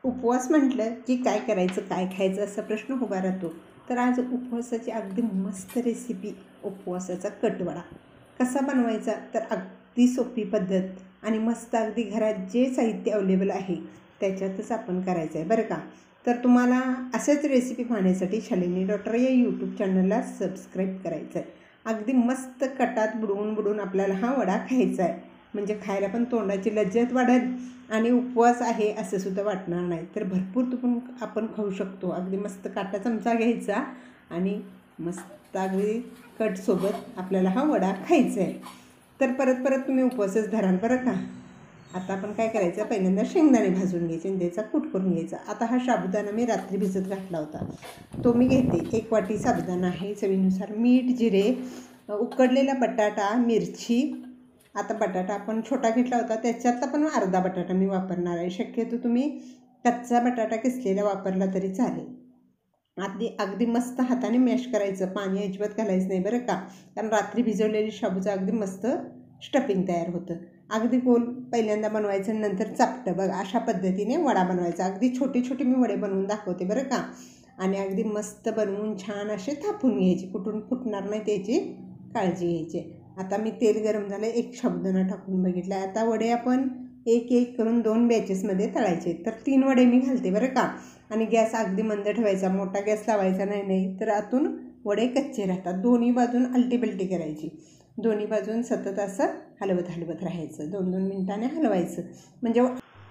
उपवास म्हटलं की काय करायचं, काय खायचं असा प्रश्न उभा राहतो. तर आज उपवासाची अगदी मस्त रेसिपी, उपवासाचा कटवडा कसा बनवायचा, तर अगदी सोपी पद्धत आणि मस्त अगदी घरात जे साहित्य अवेलेबल आहे त्याच्यातच आपण करायचं आहे बरं का. तर तुम्हाला अशाच रेसिपी पाहण्यासाठी शालिनी डॉक्टर या यूट्यूब चॅनलला सबस्क्राईब करायचं आहे. अगदी मस्त कटात बुडवून बुडवून आपल्याला हा वडा खायचा आहे. म्हणजे खायला पण तोंडाची लज्जत वाढेल आणि उपवास आहे असं सुद्धा वाटणार नाही. तर भरपूर तुपून आपण खाऊ शकतो. अगदी मस्त काटा चमचा घ्यायचा आणि मस्त अगदी कटसोबत आपल्याला हा वडा खायचा आहे. तर परत परत तुम्ही उपवासच धराल बरं का. आता आपण काय करायचं, पहिल्यांदा शेंगदाणे भाजून घ्यायचे आणि त्याचा कूट करून घ्यायचा. आता हा साबुदाणा मी रात्री भिजत घातला होता, तो मी घेते. 1 वाटी साबुदाणा आहे, चवीनुसार मीठ, जिरे, उकडलेला बटाटा, मिरची. आता बटाटा आपण छोटा घेतला होता, त्याच्यातला पण अर्धा बटाटा मी वापरणार आहे. शक्यतो तुम्ही कच्चा बटाटा किसलेला वापरला तरी चालेल. अगदी मस्त हाताने मॅश करायचं, पाणी अजिबात घालायचं नाही बरं का. कारण रात्री भिजवलेली शाबूचं अगदी मस्त स्टफिंग तयार होतं. अगदी गोल पहिल्यांदा बनवायचं, नंतर चापटं. बघा अशा पद्धतीने वडा बनवायचा. अगदी छोटे छोटे मी वडे बनवून दाखवते बरं का. आणि अगदी मस्त बनवून छान असे थापून घ्यायचे, कुठून फुटणार नाही त्याची काळजी घ्यायची. आता मी तेल गरम झालं, 1 साबुदाणा टाकून बघितला. आता वडे आपण एक एक करून 2 बॅचेसमध्ये तळायचे. तर 3 वडे मी घालते बरं का. आणि गॅस अगदी मंद ठेवायचा, मोठा गॅस लावायचा नाही तर आतून वडे कच्चे राहतात. दोन्ही बाजून अलटीपलटी करायची, दोन्ही बाजून सतत असं हलवत राहायचं. 2-2 मिनिटाने हलवायचं,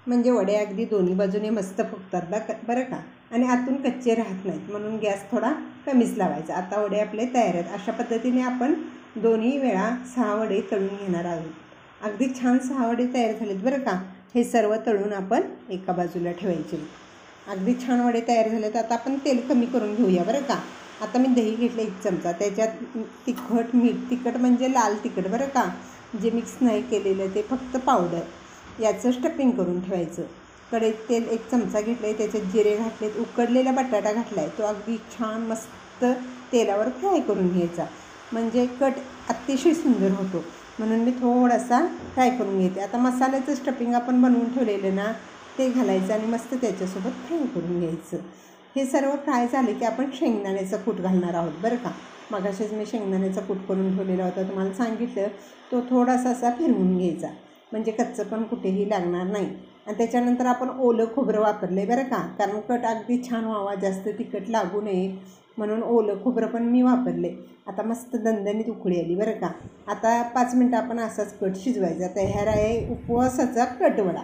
म्हणजे वडे अगदी दोन्ही बाजूने मस्त फुगतात बरं का. आणि आतून कच्चे राहत नाहीत, म्हणून गॅस थोडा कमीच लावायचा. आता वडे आपले तयार आहेत. अशा पद्धतीने आपण दोन्ही वेळा 6 वडे तळून घेणार आहोत. अगदी छान 6 वडे तयार झालेत बरं का. हे सर्व तळून आपण एका बाजूला ठेवायचे. अगदी छान वडे तयार झालेत. आता आपण तेल कमी करून घेऊया बरं का. आता मी दही घेतलं 1 चमचा, त्याच्यात तिखट, मीठ. तिखट म्हणजे लाल तिखट बरं का, जे मिक्स नाही केलेलं, ते फक्त पावडर. याचं स्टफिंग करून ठेवायचं. कढईत तेल 1 चमचा घेतलं आहे, त्याच्यात जिरे घातलेत, उकडलेला बटाटा घातला आहे, तो अगदी छान मस्त तेलावर फ्राय करून घ्यायचा. म्हणजे कट अतिशय सुंदर होतो, म्हणून मी थोडासा फ्राय करून घेते. आता मसाल्याचं स्टफिंग आपण बनवून ठेवलेलं ना, ते घालायचं आणि मस्त त्याच्यासोबत फ्राय करून घ्यायचं. हे सर्व फ्राय झाले की आपण शेंगदाण्याचा कूट घालणार आहोत बरं का. मगाशीच मी शेंगदाण्याचा कूट करून ठेवलेला होता, तुम्हाला सांगितलं. तो थोडासा असा फिरवून घ्यायचा, म्हणजे कच्चं पण कुठेही लागणार नाही. आणि त्याच्यानंतर आपण ओलं खोबरं वापरलं आहे बरं का, कारण कट अगदी छान व्हावा, जास्त तिखट लागू नये म्हणून ओलं खोबरं पण मी वापरले. आता मस्त दणदणीत उकळी आली बरं का. आता 5 मिनटं आपण असाच कट शिजवायचा. तयार आहे उपवासाचा कटवडा.